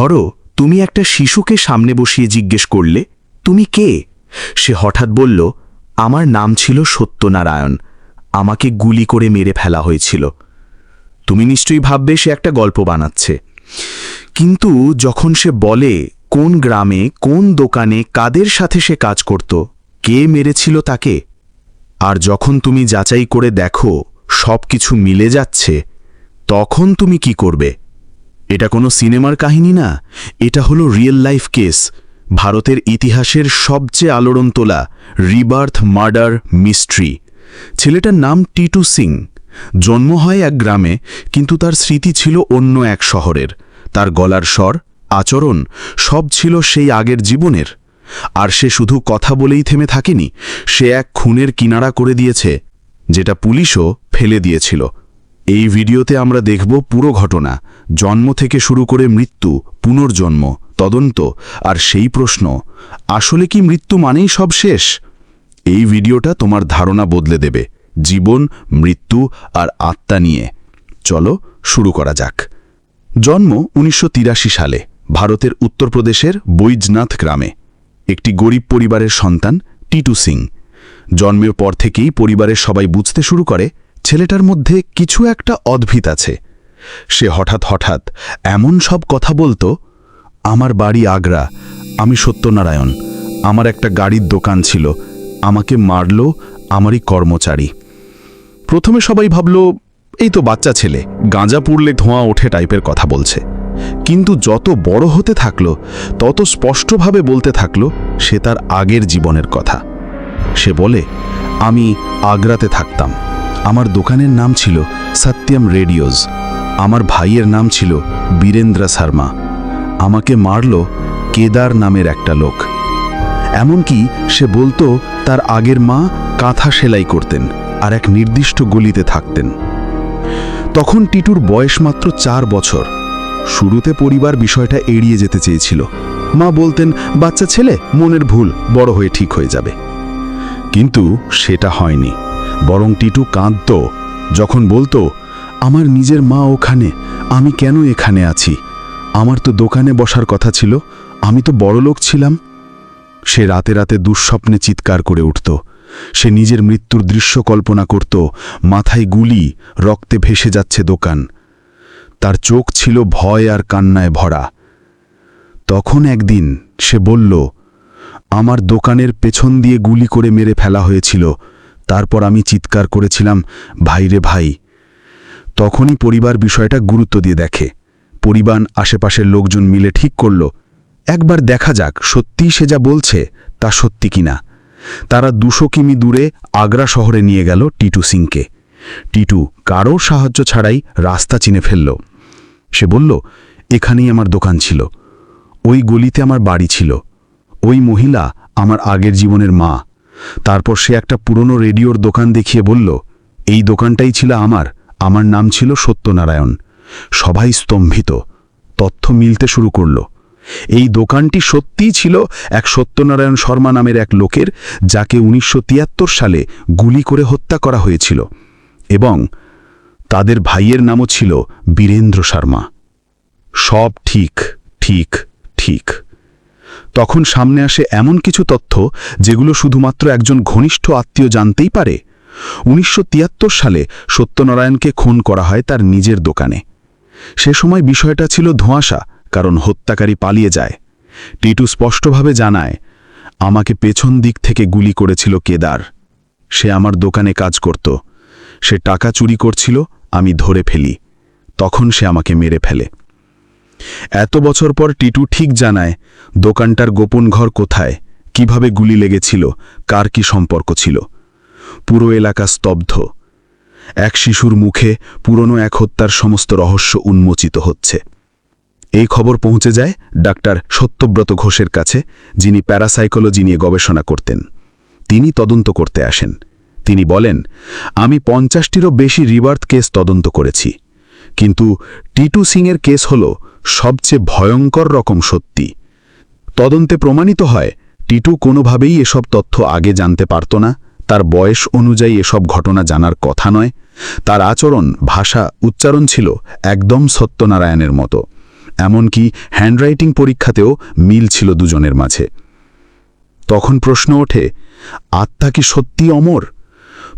ধরো তুমি একটা শিশুকে সামনে বসিয়ে জিজ্ঞেস করলে, তুমি কে? সে হঠাৎ বলল, আমার নাম ছিল সত্যনারায়ণ, আমাকে গুলি করে মেরে ফেলা হয়েছিল। তুমি নিশ্চয়ই ভাববে সে একটা গল্প বানাচ্ছে। কিন্তু যখন সে বলে কোন গ্রামে, কোন দোকানে, কাদের সাথে সে কাজ করত, কে মেরেছিল তাকে, আর যখন তুমি যাচাই করে দেখো সব কিছু মিলে যাচ্ছে, তখন তুমি কি করবে? এটা কোনো সিনেমার কাহিনী না, এটা হলো রিয়েল লাইফ কেস, ভারতের ইতিহাসের সবচেয়ে আলোড়ন তোলা রিবার্থ মার্ডার মিস্ট্রি। ছেলেটার নাম টিটু সিং। জন্ম হয় এক গ্রামে, কিন্তু তার স্মৃতি ছিল অন্য এক শহরের। তার গলার স্বর, আচরণ সব ছিল সেই আগের জীবনের। আর সে শুধু কথা বলেই থেমে থাকেনি, সে এক খুনের কিনারা করে দিয়েছে, যেটা পুলিশও ফেলে দিয়েছিল। এই ভিডিওতে আমরা দেখব পুরো ঘটনা, জন্ম থেকে শুরু করে মৃত্যু, পুনর্জন্ম, তদন্ত, আর সেই প্রশ্ন, আসলে কি মৃত্যু মানেই সব শেষ? এই ভিডিওটা তোমার ধারণা বদলে দেবে, জীবন, মৃত্যু আর আত্মা নিয়ে। চলো শুরু করা যাক। জন্ম 1983 সালে ভারতের উত্তরপ্রদেশের বৈজনাথ গ্রামে। একটি গরিব পরিবারের সন্তান টিটু সিং। জন্মের পর থেকেই পরিবারের সবাই বুঝতে শুরু করে ছেলেটার মধ্যে কিছু একটা অদ্ভুত আছে। সে হঠাৎ হঠাৎ এমন সব কথা বলতো, আমার বাড়ি আগ্রা, আমি সত্যনারায়ণ, আমার একটা গাড়ির দোকান ছিল, আমাকে মারল আমারই কর্মচারী। প্রথমে সবাই ভাবল এই তো বাচ্চা ছেলে, গাঁজা পুড়লে ধোঁয়া ওঠে টাইপের কথা বলছে। কিন্তু যত বড় হতে থাকলো, তত স্পষ্টভাবে বলতে থাকলো সে তার আগের জীবনের কথা। সে বলে, আমি আগ্রাতে থাকতাম, আমার দোকানের নাম ছিল সত্যম রেডিওজ, আমার ভাইয়ের নাম ছিল বীরেন্দ্র শর্মা, আমাকে মারল কেদার নামের একটা লোক। এমনকি সে বলতো তার আগের মা কাঁথা সেলাই করতেন আর এক নির্দিষ্ট গলিতে থাকতেন। তখন টিটুর বয়স মাত্র 4 বছর। শুরুতে পরিবার বিষয়টা এড়িয়ে যেতে চেয়েছিল। মা বলতেন, বাচ্চা ছেলে, মনের ভুল, বড় হয়ে ঠিক হয়ে যাবে। কিন্তু সেটা হয়নি, বরং টিটু কাঁদত যখন বলতো, আমার নিজের মা ওখানে, আমি কেন এখানে আছি? আমার তো দোকানে বসার কথা ছিল, আমি তো বড়লোক ছিলাম। সে রাতে রাতে দুঃস্বপ্নে চিৎকার করে উঠত। সে নিজের মৃত্যুর দৃশ্য কল্পনা করত, মাথায় গুলি, রক্তে ভেসে যাচ্ছে দোকান। তার চোখ ছিল ভয় আর কান্নায় ভরা। তখন একদিন সে বলল, আমার দোকানের পেছন দিয়ে গুলি করে মেরে ফেলা হয়েছিল, তারপর আমি চিৎকার করেছিলাম, ভাইরে ভাই। তখনই পরিবার বিষয়টা গুরুত্ব দিয়ে দেখে। পরিবার, আশেপাশের লোকজন মিলে ঠিক করল, একবার দেখা যাক সত্যিই সে যা বলছে তা সত্যি কিনা। তারা 200 কিমি দূরে আগ্রা শহরে নিয়ে গেল টিটু সিংকে। টিটু কারো সাহায্য ছাড়াই রাস্তা চিনে ফেলল। সে বলল, এখানেই আমার দোকান ছিল, ওই গলিতে আমার বাড়ি ছিল, ওই মহিলা আমার আগের জীবনের মা। তারপর সে একটা পুরনো রেডিওর দোকান দেখিয়ে বলল, এই দোকানটাই ছিল আমার নাম ছিল সত্যনারায়ণ। সবাই স্তম্ভিত, তথ্য মিলতে শুরু করল। এই দোকানটি সত্যিই ছিল এক সত্যনারায়ণ শর্মা নামের এক লোকের, যাকে 1973 সালে গুলি করে হত্যা করা হয়েছিল, এবং তাদের ভাইয়ের নামও ছিল বীরেন্দ্র শর্মা। সব ঠিক ঠিক ঠিক। তখন সামনে আসে এমন কিছু তথ্য যেগুলো শুধুমাত্র একজন ঘনিষ্ঠ আত্মীয় জানতেই পারে। 1973 সালে সত্যনারায়ণকে খুন করা হয় তার নিজের দোকানে। সে সময় বিষয়টা ছিল ধোঁয়াশা, কারণ হত্যাকারী পালিয়ে যায়। টিটু স্পষ্টভাবে জানায়, আমাকে পেছন দিক থেকে গুলি করেছিল কেদার। সে আমার দোকানে কাজ করত, সে টাকা চুরি করছিল, আমি ধরে ফেলি, তখন সে আমাকে মেরে ফেলে। এত বছর পর টিটু ঠিক জানায় দোকানটার গোপন ঘর কোথায়, কিভাবে গুলি লেগেছিল, কার কি সম্পর্ক ছিল। পুরো এলাকা স্তব্ধ। এক শিশুর মুখে পুরনো এক হত্যার সমস্ত রহস্য উন্মোচিত হচ্ছে। এই খবর পৌঁছে যায় ডাক্তার সত্যব্রত ঘোষের কাছে, যিনি প্যারাসাইকোলজি নিয়ে গবেষণা করতেন। তিনি তদন্ত করতে আসেন। তিনি বলেন, আমি 50টিরও বেশি রিবার্থ কেস তদন্ত করেছি, কিন্তু টিটু সিংয়ের কেস হল সবচেয়ে ভয়ঙ্কর রকম সত্যি। তদন্তে প্রমাণিত হয় টিটু কোনোভাবেই এসব তথ্য আগে জানতে পারত না। তার বয়স অনুযায়ী এসব ঘটনা জানার কথা নয়। তার আচরণ, ভাষা, উচ্চারণ ছিল একদম সত্যনারায়ণের মতো। এমনকি হ্যান্ডরাইটিং পরীক্ষাতেও মিল ছিল দুজনের মাঝে। তখন প্রশ্ন ওঠে, আত্মা কি সত্যি অমর?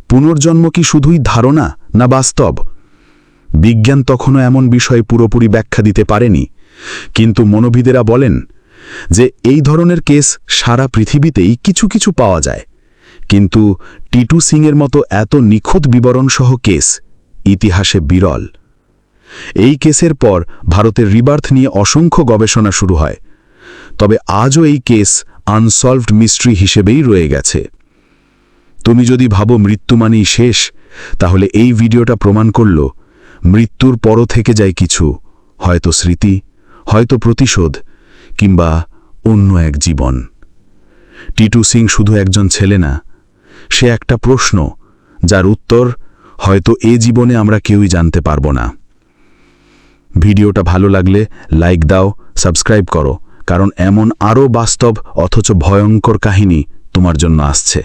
পুনর্জন্ম কি শুধুই ধারণা না বাস্তব? বিজ্ঞান তখনও এমন বিষয় পুরোপুরি ব্যাখ্যা দিতে পারেনি, কিন্তু মনোবিদেরা বলেন যে এই ধরনের কেস সারা পৃথিবীতেই কিছু কিছু পাওয়া যায়, কিন্তু টিটু সিংয়ের মতো এত নিখুঁত বিবরণসহ কেস ইতিহাসে বিরল। এই কেসের পর ভারতের রিবার্থ নিয়ে অসংখ্য গবেষণা শুরু হয়, তবে আজও এই কেস আনসলভড মিস্ট্রি হিসেবেই রয়ে গেছে। তুমি যদি ভাবো মৃত্যু মানেই শেষ, তাহলে এই ভিডিওটা প্রমাণ করল মৃত্যুর পরও থেকে যায় কিছু, হয়তো স্মৃতি, হয়তো প্রতিশোধ, কিংবা অন্য এক জীবন। টিটু সিং শুধু একজন ছেলে না, সে একটা প্রশ্ন যার উত্তর হয়তো এ জীবনে আমরা কেউই জানতে পারব না। ভিডিওটা ভালো লাগলে লাইক দাও, সাবস্ক্রাইব করো, কারণ এমন আরও বাস্তব অথচ ভয়ঙ্কর কাহিনী তোমার জন্য আসছে।